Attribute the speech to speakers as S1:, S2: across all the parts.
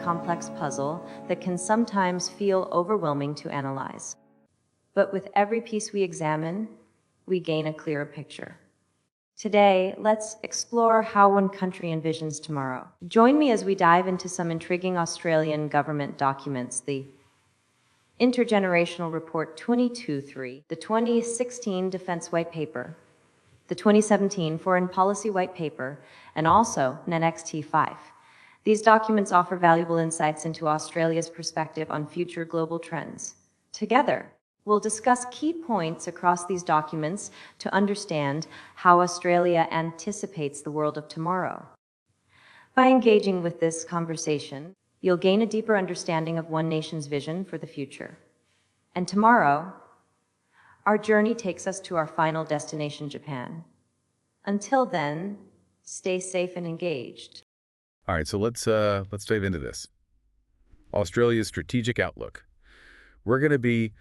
S1: complex puzzle that can sometimes feel overwhelming to analyze. But with every piece we examine, we gain a clearer picture. Today, let's explore how one country envisions tomorrow. Join me as we dive into some intriguing Australian government documents, the Intergenerational Report 22-3, the 2016 Defence White Paper, the 2017 Foreign Policy White Paper, and also NXT5. These documents offer valuable insights into Australia's perspective on future global trends. Together, we'll discuss key points across these documents to understand how Australia anticipates the world of tomorrow. By engaging with this conversation, you'll gain a deeper understanding of one nation's vision for the future. And tomorrow, our journey takes us to our final destination, Japan. Until then, stay safe and engaged.
S2: All right, so let's dive into this. Australia's strategic outlook. We're going to be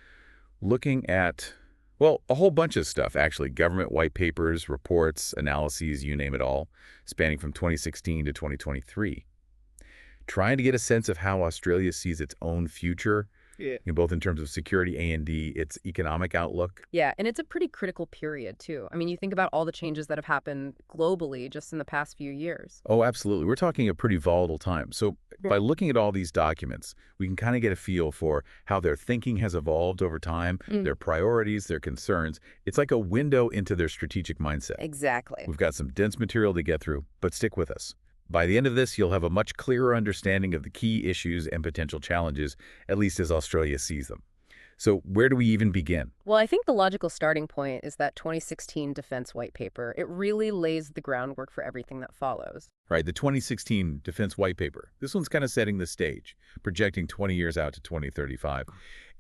S2: looking at, well, a whole bunch of stuff, actually. Government white papers, reports, analyses, you name it all, spanning from 2016 to 2023. Trying to get a sense of how Australia sees its own future, both in terms of security, A&D, its economic outlook.
S3: Yeah, and it's a pretty critical period, too. I mean, you think about all the changes that have happened globally just in the past few years.
S2: Oh, absolutely. We're talking a pretty volatile time. So by looking at all these documents, we can kind of get a feel for how their thinking has evolved over time, their priorities, their concerns. It's like a window into their strategic mindset.
S3: Exactly.
S2: We've got some dense material to get through, but stick with us. By the end of this, you'll have a much clearer understanding of the key issues and potential challenges, at least as Australia sees them. So where do we even begin?
S3: Well, I think the logical starting point is that 2016 Defense White Paper. It really lays the groundwork for everything that follows.
S2: Right, the 2016 Defense White Paper. This one's kind of setting the stage, projecting 20 years out to 2035.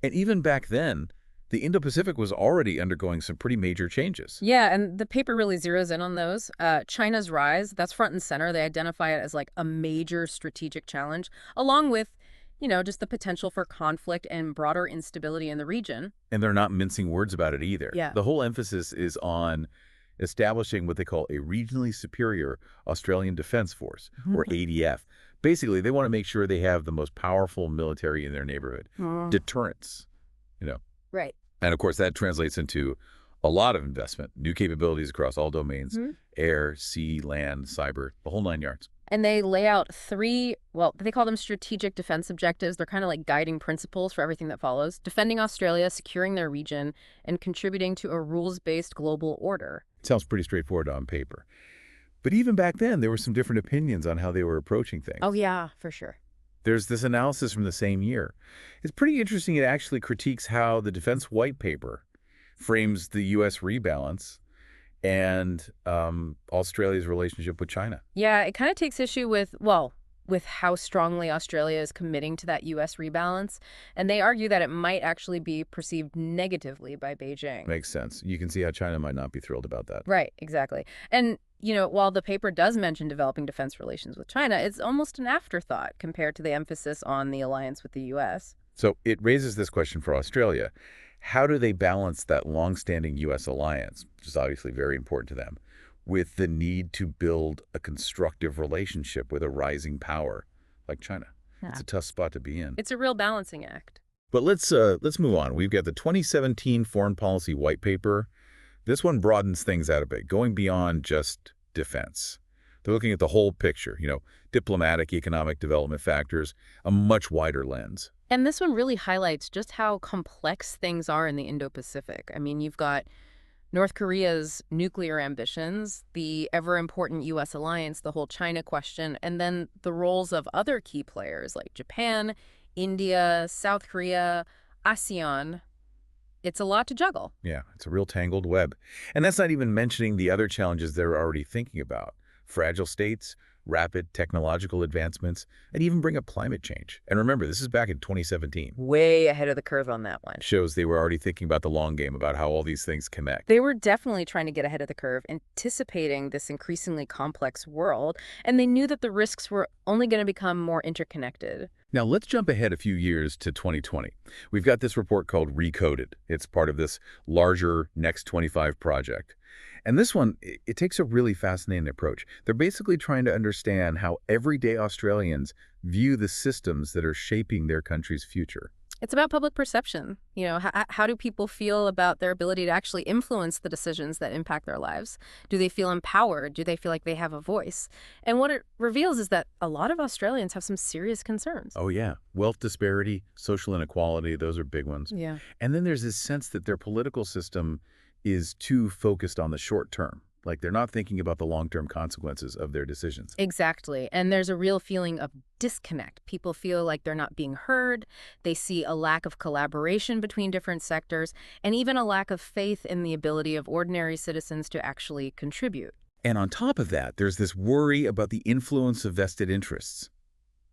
S2: And even back then, the Indo-Pacific was already undergoing some pretty major changes.
S3: Yeah, and the paper really zeroes in on those. China's rise, that's front and center. They identify it as like a major strategic challenge, along with, just the potential for conflict and broader instability in the region.
S2: And they're not mincing words about it either.
S3: Yeah.
S2: The whole emphasis is on establishing what they call a regionally superior Australian Defense Force, or ADF. Basically, they want to make sure they have the most powerful military in their neighborhood. Deterrence,
S3: Right.
S2: And of course, that translates into a lot of investment, new capabilities across all domains, air, sea, land, cyber, the whole 9 yards.
S3: And they lay out three, they call them strategic defense objectives. They're kind of like guiding principles for everything that follows. Defending Australia, securing their region, and contributing to a rules-based global order.
S2: Sounds pretty straightforward on paper. But even back then, there were some different opinions on how they were approaching things.
S3: Oh, yeah, for sure.
S2: There's this analysis from the same year. It's pretty interesting. It actually critiques how the Defense White Paper frames the U.S. rebalance and Australia's relationship with China.
S3: Yeah, it kind of takes issue with how strongly Australia is committing to that U.S. rebalance. And they argue that it might actually be perceived negatively by Beijing.
S2: Makes sense. You can see how China might not be thrilled about that.
S3: Right, exactly. And while the paper does mention developing defense relations with China, it's almost an afterthought compared to the emphasis on the alliance with the U.S.
S2: So it raises this question for Australia. How do they balance that longstanding U.S. alliance, which is obviously very important to them, with the need to build a constructive relationship with a rising power like China? Yeah. It's a tough spot to be in.
S3: It's a real balancing act.
S2: But let's move on. We've got the 2017 Foreign Policy White Paper. This one broadens things out a bit, going beyond just defense. They're looking at the whole picture, diplomatic, economic development factors, a much wider lens.
S3: And this one really highlights just how complex things are in the Indo-Pacific. I mean, you've got North Korea's nuclear ambitions, the ever-important U.S. alliance, the whole China question, and then the roles of other key players like Japan, India, South Korea, ASEAN. It's a lot to juggle.
S2: Yeah, it's a real tangled web. And that's not even mentioning the other challenges they're already thinking about. Fragile states, rapid technological advancements, and even bring up climate change. And remember, this is back in 2017.
S3: Way ahead of the curve on that one.
S2: Shows they were already thinking about the long game, about how all these things connect.
S3: They were definitely trying to get ahead of the curve, anticipating this increasingly complex world, and they knew that the risks were only going to become more interconnected.
S2: Now, let's jump ahead a few years to 2020. We've got this report called Recoded. It's part of this larger Next 25 project. And this one, it takes a really fascinating approach. They're basically trying to understand how everyday Australians view the systems that are shaping their country's future.
S3: It's about public perception. How do people feel about their ability to actually influence the decisions that impact their lives? Do they feel empowered? Do they feel like they have a voice? And what it reveals is that a lot of Australians have some serious concerns.
S2: Oh, yeah. Wealth disparity, social inequality, those are big ones.
S3: Yeah.
S2: And then there's this sense that their political system is too focused on the short term. Like they're not thinking about the long-term consequences of their decisions.
S3: Exactly. And there's a real feeling of disconnect. People feel like they're not being heard. They see a lack of collaboration between different sectors, and even a lack of faith in the ability of ordinary citizens to actually contribute.
S2: And on top of that, there's this worry about the influence of vested interests.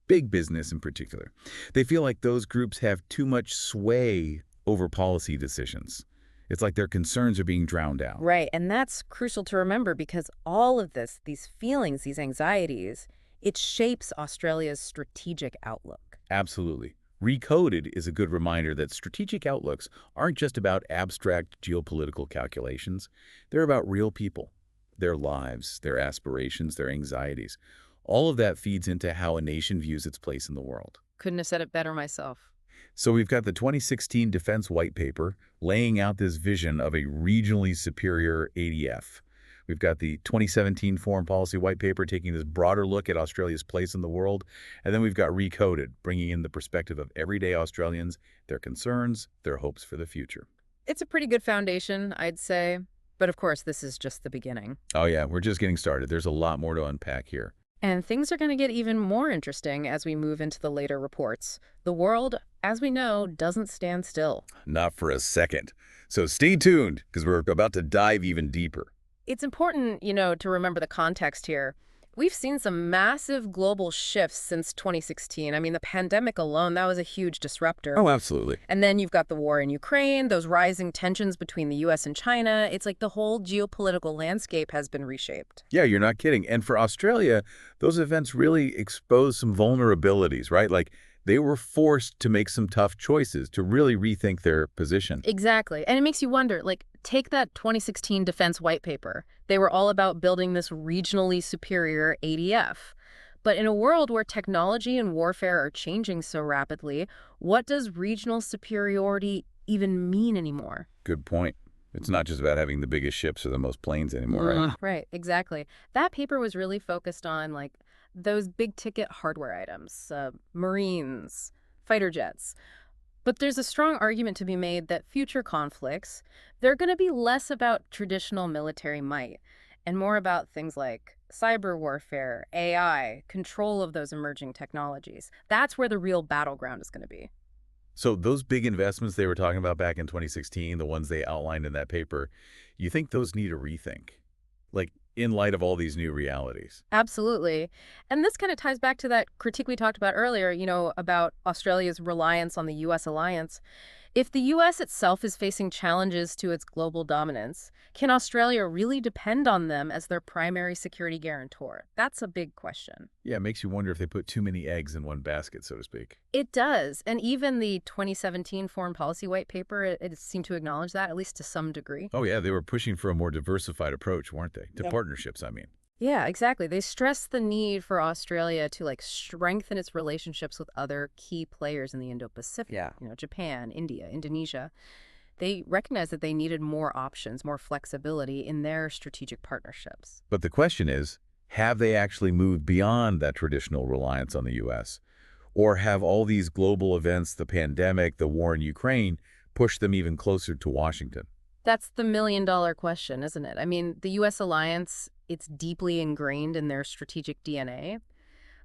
S2: Big business in particular. They feel like those groups have too much sway over policy decisions. It's like their concerns are being drowned out.
S3: Right, and that's crucial to remember because all of this, these feelings, these anxieties, it shapes Australia's strategic outlook.
S2: Absolutely. Recoded is a good reminder that strategic outlooks aren't just about abstract geopolitical calculations. They're about real people, their lives, their aspirations, their anxieties. All of that feeds into how a nation views its place in the world.
S3: Couldn't have said it better myself.
S2: So we've got the 2016 Defense White Paper laying out this vision of a regionally superior ADF. We've got the 2017 Foreign Policy White Paper taking this broader look at Australia's place in the world. And then we've got Recoded, bringing in the perspective of everyday Australians, their concerns, their hopes for the future.
S3: It's a pretty good foundation, I'd say. But of course, this is just the beginning.
S2: Oh yeah, we're just getting started. There's a lot more to unpack here.
S3: And things are going to get even more interesting as we move into the later reports. The world, as we know, doesn't stand still.
S2: Not for a second. So stay tuned, because we're about to dive even deeper.
S3: It's important, to remember the context here. We've seen some massive global shifts since 2016. I mean, the pandemic alone, that was a huge disruptor.
S2: Oh, absolutely.
S3: And then you've got the war in Ukraine, those rising tensions between the U.S. and China. It's like the whole geopolitical landscape has been reshaped.
S2: Yeah, you're not kidding. And for Australia, those events really exposed some vulnerabilities, right? Like they were forced to make some tough choices to really rethink their position.
S3: Exactly. And it makes you wonder, take that 2016 Defense White Paper. They were all about building this regionally superior ADF. But in a world where technology and warfare are changing so rapidly, what does regional superiority even mean anymore?
S2: Good point. It's not just about having the biggest ships or the most planes anymore, right?
S3: Right, exactly. That paper was really focused on, those big-ticket hardware items, Marines, fighter jets. But there's a strong argument to be made that future conflicts, they're going to be less about traditional military might and more about things like cyber warfare, AI, control of those emerging technologies. That's where the real battleground is going to be.
S2: So those big investments they were talking about back in 2016, the ones they outlined in that paper, you think those need a rethink? In light of all these new realities?
S3: Absolutely. And this kind of ties back to that critique we talked about earlier, about Australia's reliance on the U.S. alliance. If the U.S. itself is facing challenges to its global dominance, can Australia really depend on them as their primary security guarantor? That's a big question.
S2: Yeah, it makes you wonder if they put too many eggs in one basket, so to speak.
S3: It does. And even the 2017 Foreign Policy White Paper, it seemed to acknowledge that, at least to some degree.
S2: Oh, yeah, they were pushing for a more diversified approach, weren't they? To partnerships, I mean.
S3: Yeah, exactly. They stressed the need for Australia to strengthen its relationships with other key players in the Indo-Pacific.
S1: Yeah.
S3: Japan, India, Indonesia. They recognized that they needed more options, more flexibility in their strategic partnerships.
S2: But the question is, have they actually moved beyond that traditional reliance on the U.S.? Or have all these global events, the pandemic, the war in Ukraine, pushed them even closer to Washington?
S3: That's the million-dollar question, isn't it? I mean, the U.S. alliance, it's deeply ingrained in their strategic DNA.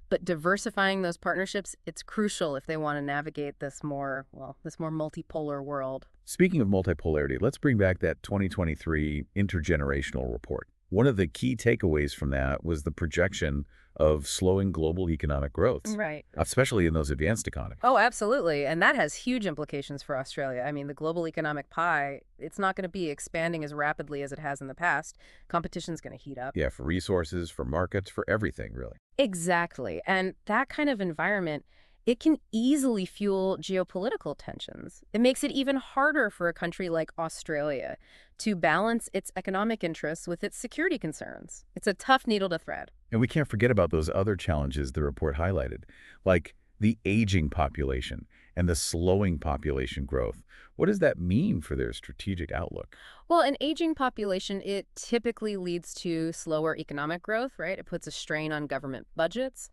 S3: But diversifying those partnerships, it's crucial if they want to navigate this more multipolar world.
S2: Speaking of multipolarity, let's bring back that 2023 Intergenerational Report. One of the key takeaways from that was the projection of slowing global economic growth,
S3: Right.
S2: especially in those advanced economies.
S3: Oh, absolutely. And that has huge implications for Australia. I mean, the global economic pie, it's not going to be expanding as rapidly as it has in the past. Competition's going to heat up.
S2: Yeah, for resources, for markets, for everything, really.
S3: Exactly. And that kind of environment, it can easily fuel geopolitical tensions. It makes it even harder for a country like Australia to balance its economic interests with its security concerns. It's a tough needle to thread.
S2: And we can't forget about those other challenges the report highlighted, like the aging population and the slowing population growth. What does that mean for their strategic outlook?
S3: Well, an aging population, it typically leads to slower economic growth, right? It puts a strain on government budgets,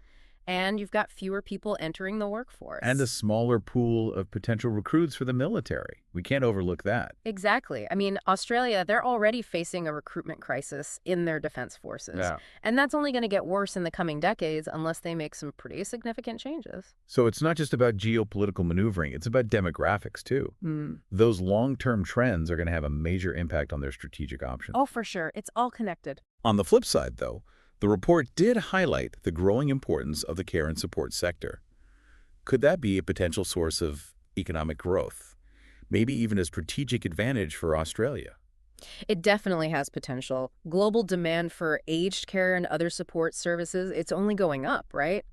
S3: and you've got fewer people entering the
S2: And a
S3: workforce.
S2: smaller pool of potential recruits for the military. We can't overlook that.
S3: Exactly. I mean, Australia, they're already facing a recruitment crisis in their defense forces.
S2: Yeah.
S3: And that's only going to get worse in the coming decades unless they make some pretty significant changes.
S2: So it's not just about geopolitical maneuvering, it's about demographics too.
S3: Hmm.
S2: Those long-term trends are going to have a major impact on their strategic options.
S3: Oh, for sure. It's all connected.
S2: On the flip side, though, the report did highlight the growing importance of the care and support sector. Could that be a potential source of economic growth? Maybe even a strategic advantage for Australia?
S3: It definitely has potential. Global demand for aged care and other support services, it's only going up, right?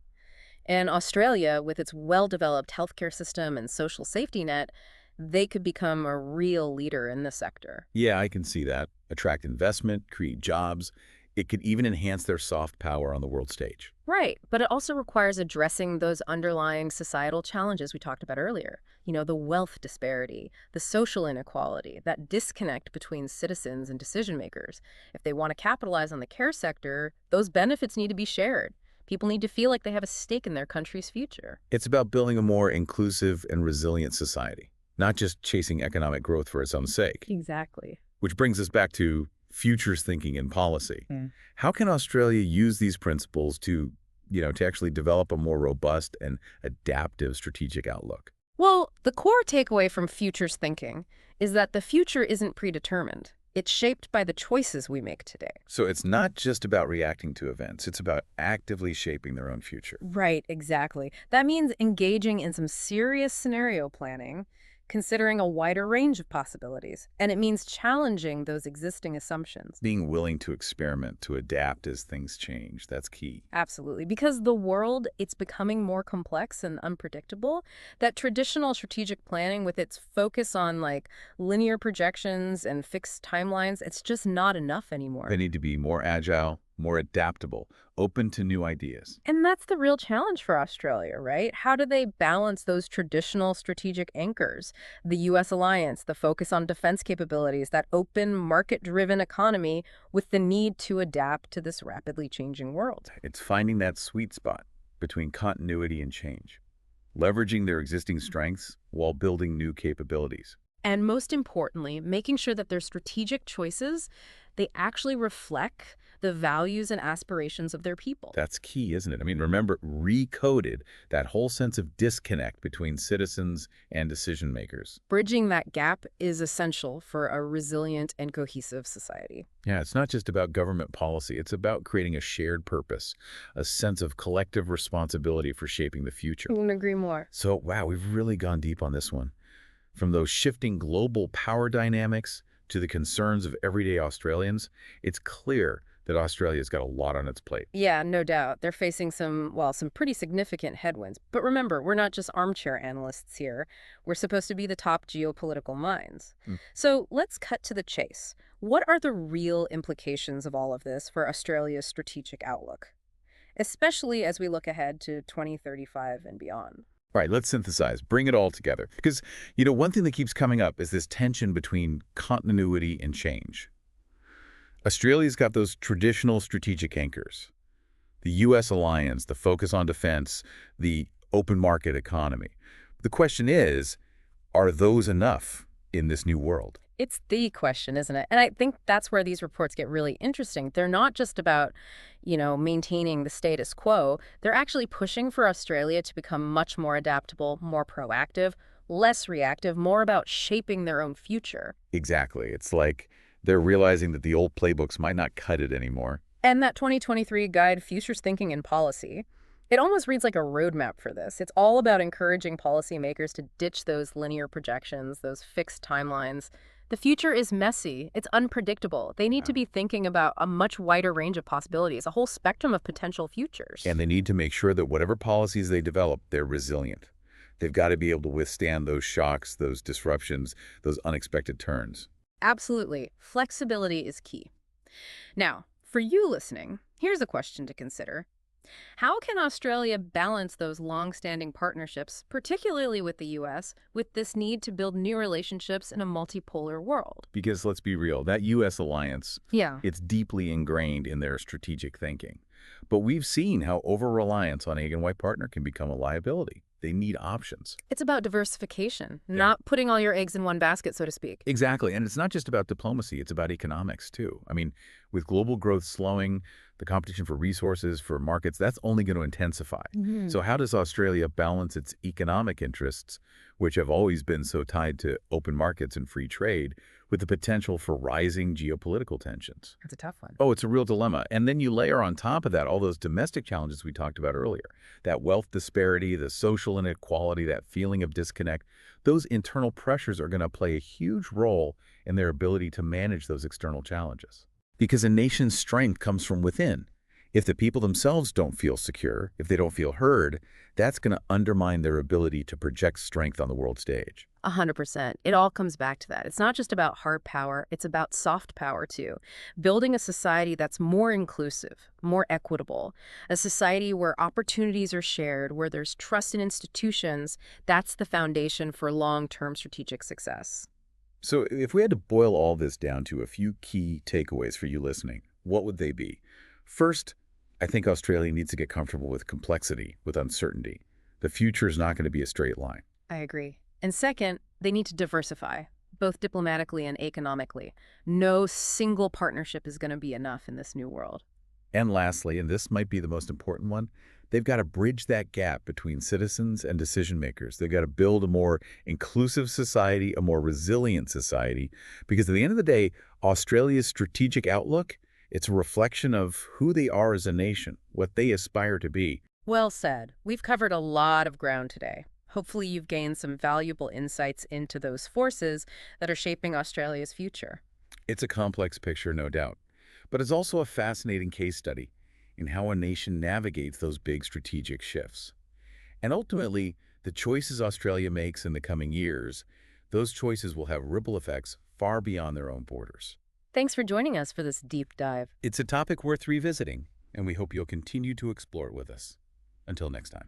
S3: And Australia, with its well-developed healthcare system and social safety net, they could become a real leader in the sector.
S2: Yeah, I can see that. Attract investment, create jobs. It could even enhance their soft power on the world stage.
S3: Right, but it also requires addressing those underlying societal challenges we talked about earlier. You know, the wealth disparity, the social inequality, that disconnect between citizens and decision makers. If they want to capitalize on the care sector, those benefits need to be shared. People need to feel like they have a stake in their country's future.
S2: It's about building a more inclusive and resilient society, not just chasing economic growth for its own sake.
S3: Exactly.
S2: Which brings us back to futures thinking and policy.
S3: Mm.
S2: How can Australia use these principles to actually develop a more robust and adaptive strategic outlook?
S3: Well, the core takeaway from futures thinking is that the future isn't predetermined. It's shaped by the choices we make today.
S2: So it's not just about reacting to events, it's about actively shaping their own future.
S3: Right, exactly. That means engaging in some serious scenario planning, considering a wider range of possibilities. And it means challenging those existing assumptions.
S2: Being willing to experiment, to adapt as things change, that's key.
S3: Absolutely. Because the world, it's becoming more complex and unpredictable. That traditional strategic planning with its focus on like linear projections and fixed timelines, it's just not enough anymore.
S2: They need to be more agile, more adaptable, open to new ideas.
S3: And that's the real challenge for Australia, right? How do they balance those traditional strategic anchors? The U.S. alliance, the focus on defense capabilities, that open, market-driven economy with the need to adapt to this rapidly changing world.
S2: It's finding that sweet spot between continuity and change, leveraging their existing strengths while building new capabilities.
S3: And most importantly, making sure that their strategic choices, they actually reflect the values and aspirations of their people.
S2: That's key, isn't it? I mean, remember, recoded that whole sense of disconnect between citizens and decision makers.
S3: Bridging that gap is essential for a resilient and cohesive society.
S2: Yeah, it's not just about government policy. It's about creating a shared purpose, a sense of collective responsibility for shaping the future.
S3: Couldn't agree more.
S2: So, wow, we've really gone deep on this one. From those shifting global power dynamics to the concerns of everyday Australians, it's clear that Australia's got a lot on its plate.
S3: Yeah, no doubt. They're facing some pretty significant headwinds. But remember, we're not just armchair analysts here. We're supposed to be the top geopolitical minds. So let's cut to the chase. What are the real implications of all of this for Australia's strategic outlook, especially as we look ahead to 2035 and beyond?
S2: Right, let's synthesize, bring it all together. Because, one thing that keeps coming up is this tension between continuity and change. Australia's got those traditional strategic anchors. The U.S. alliance, the focus on defense, the open market economy. The question is, are those enough in this new world?
S3: It's the question, isn't it? And I think that's where these reports get really interesting. They're not just about, maintaining the status quo. They're actually pushing for Australia to become much more adaptable, more proactive, less reactive, more about shaping their own future.
S2: Exactly. It's like they're realizing that the old playbooks might not cut it anymore.
S3: And that 2023 guide, Futures Thinking and Policy, it almost reads like a roadmap for this. It's all about encouraging policymakers to ditch those linear projections, those fixed timelines, The future is messy. It's unpredictable. They need to be thinking about a much wider range of possibilities, a whole spectrum of potential futures.
S2: And they need to make sure that whatever policies they develop, they're resilient. They've got to be able to withstand those shocks, those disruptions, those unexpected turns.
S3: Absolutely. Flexibility is key. Now, for you listening, here's a question to consider. How can Australia balance those long-standing partnerships, particularly with the U.S., with this need to build new relationships in a multipolar world?
S2: Because let's be real, that U.S. alliance,
S3: Yeah.
S2: it's deeply ingrained in their strategic thinking. But we've seen how over-reliance on a white partner can become a liability. They need options.
S3: It's about diversification, not putting all your eggs in one basket, so to speak.
S2: Exactly. And it's not just about diplomacy, it's about economics too. I mean, with global growth slowing, the competition for resources, for markets, that's only going to intensify. So how does Australia balance its economic interests, which have always been so tied to open markets and free trade, with the potential for rising geopolitical tensions?
S3: That's a tough one.
S2: Oh, it's a real dilemma. And then you layer on top of that all those domestic challenges we talked about earlier. That wealth disparity, the social inequality, that feeling of disconnect. Those internal pressures are going to play a huge role in their ability to manage those external challenges. Because a nation's strength comes from within. If the people themselves don't feel secure, if they don't feel heard, that's going to undermine their ability to project strength on the world stage.
S3: 100%. It all comes back to that. It's not just about hard power, it's about soft power too. Building a society that's more inclusive, more equitable, a society where opportunities are shared, where there's trust in institutions, that's the foundation for long-term strategic success.
S2: So if we had to boil all this down to a few key takeaways for you listening, what would they be? First, I think Australia needs to get comfortable with complexity, with uncertainty. The future is not going to be a straight line.
S3: I agree. And second, they need to diversify, both diplomatically and economically. No single partnership is going to be enough in this new world.
S2: And lastly, and this might be the most important one, they've got to bridge that gap between citizens and decision makers. They've got to build a more inclusive society, a more resilient society, because at the end of the day, Australia's strategic outlook, it's a reflection of who they are as a nation, what they aspire to be.
S3: Well said. We've covered a lot of ground today. Hopefully you've gained some valuable insights into those forces that are shaping Australia's future.
S2: It's a complex picture, no doubt, but it's also a fascinating case study in how a nation navigates those big strategic shifts. And ultimately, the choices Australia makes in the coming years, those choices will have ripple effects far beyond their own borders.
S3: Thanks for joining us for this deep dive.
S2: It's a topic worth revisiting, and we hope you'll continue to explore it with us. Until next time.